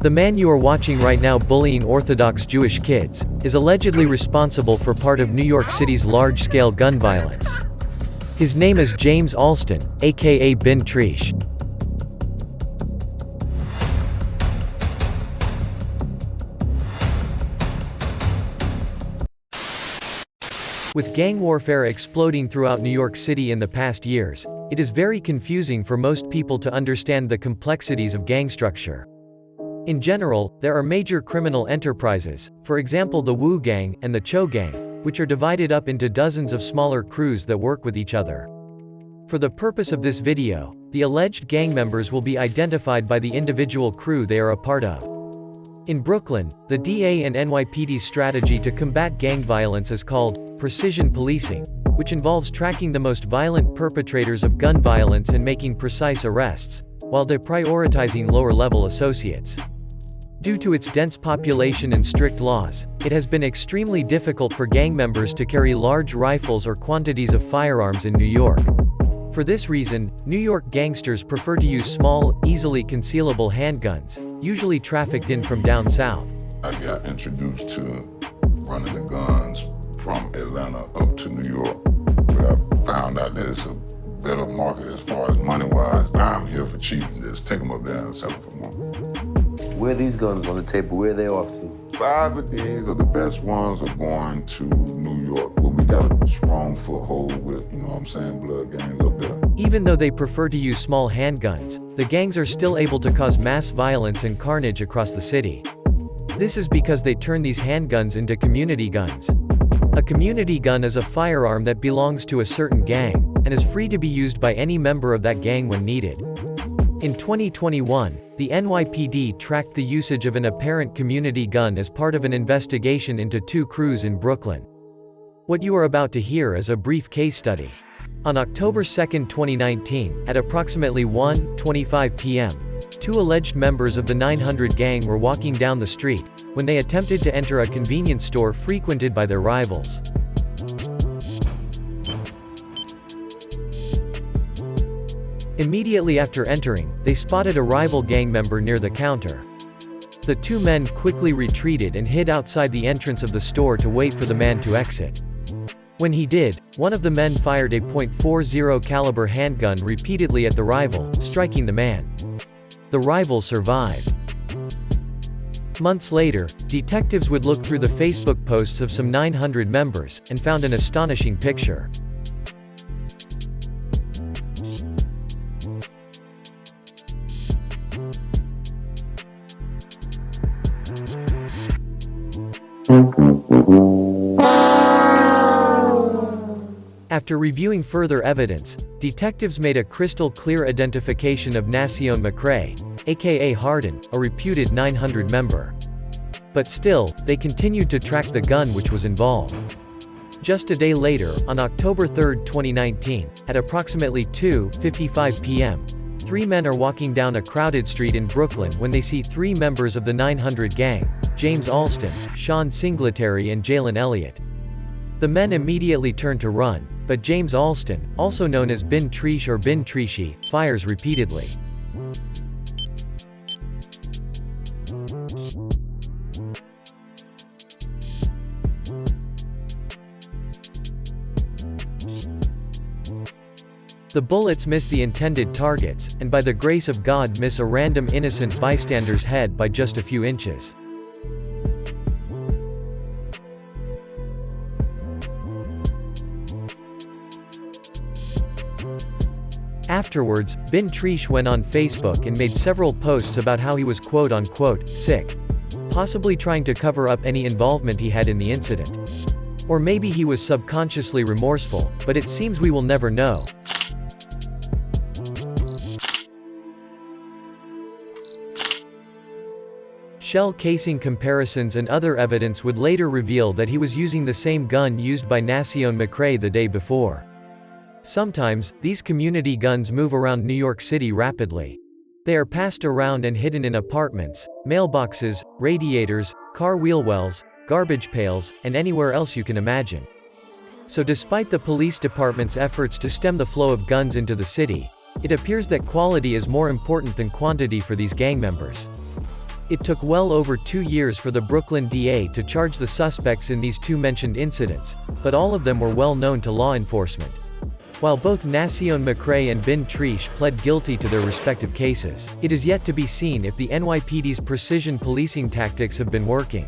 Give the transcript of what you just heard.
The man you are watching right now bullying Orthodox Jewish kids, is allegedly responsible for part of New York City's large-scale gun violence. His name is James Alston, aka Ben Trish. With gang warfare exploding throughout New York City in the past years, it is very confusing for most people to understand the complexities of gang structure. In general, there are major criminal enterprises, for example the Wu Gang and the Cho Gang, which are divided up into dozens of smaller crews that work with each other. For the purpose of this video, the alleged gang members will be identified by the individual crew they are a part of. In Brooklyn, the DA and NYPD's strategy to combat gang violence is called precision policing, which involves tracking the most violent perpetrators of gun violence and making precise arrests, while deprioritizing lower-level associates. Due to its dense population and strict laws, it has been extremely difficult for gang members to carry large rifles or quantities of firearms in New York. For this reason, New York gangsters prefer to use small, easily concealable handguns, usually trafficked in from down south. I got introduced to running the guns from Atlanta up to New York, where I found out that it's a better market as far as money-wise. I'm here for cheap and just take them up there and sell them for more. Where are these guns on the table? Where are they off to? 5 of these are the best ones are going to New York, where we got a strong foothold with, you know what I'm saying, blood gangs up there. Even though they prefer to use small handguns, the gangs are still able to cause mass violence and carnage across the city. This is because they turn these handguns into community guns. A community gun is a firearm that belongs to a certain gang, and is free to be used by any member of that gang when needed. In 2021, the NYPD tracked the usage of an apparent community gun as part of an investigation into 2 crews in Brooklyn. What you are about to hear is a brief case study. On October 2, 2019, at approximately 1:25 p.m., 2 alleged members of the 900 gang were walking down the street, when they attempted to enter a convenience store frequented by their rivals. Immediately after entering, they spotted a rival gang member near the counter. The 2 men quickly retreated and hid outside the entrance of the store to wait for the man to exit. When he did, one of the men fired a .40 caliber handgun repeatedly at the rival, striking the man. The rival survived. Months later, detectives would look through the Facebook posts of some 900 members, and found an astonishing picture. After reviewing further evidence, detectives made a crystal-clear identification of Nasion McCrae, aka Harden, a reputed 900 member. But still, they continued to track the gun which was involved. Just a day later, on October 3, 2019, at approximately 2:55 p.m., 3 men are walking down a crowded street in Brooklyn when they see 3 members of the 900 gang, James Alston, Sean Singletary and Jalen Elliott. The men immediately turn to run, but James Alston, also known as Ben Trish or Ben Trishi, fires repeatedly. The bullets miss the intended targets, and by the grace of God miss a random innocent bystander's head by just a few inches. Afterwards, Ben Trish went on Facebook and made several posts about how he was quote-unquote sick, possibly trying to cover up any involvement he had in the incident. Or maybe he was subconsciously remorseful, but it seems we will never know. Shell casing comparisons and other evidence would later reveal that he was using the same gun used by Nasion McCrae the day before. Sometimes, these community guns move around New York City rapidly. They are passed around and hidden in apartments, mailboxes, radiators, car wheel wells, garbage pails, and anywhere else you can imagine. So despite the police department's efforts to stem the flow of guns into the city, it appears that quality is more important than quantity for these gang members. It took well over 2 years for the Brooklyn DA to charge the suspects in these two mentioned incidents, but all of them were well known to law enforcement. While both Nacion McCrae and Ben Triche pled guilty to their respective cases, it is yet to be seen if the NYPD's precision policing tactics have been working.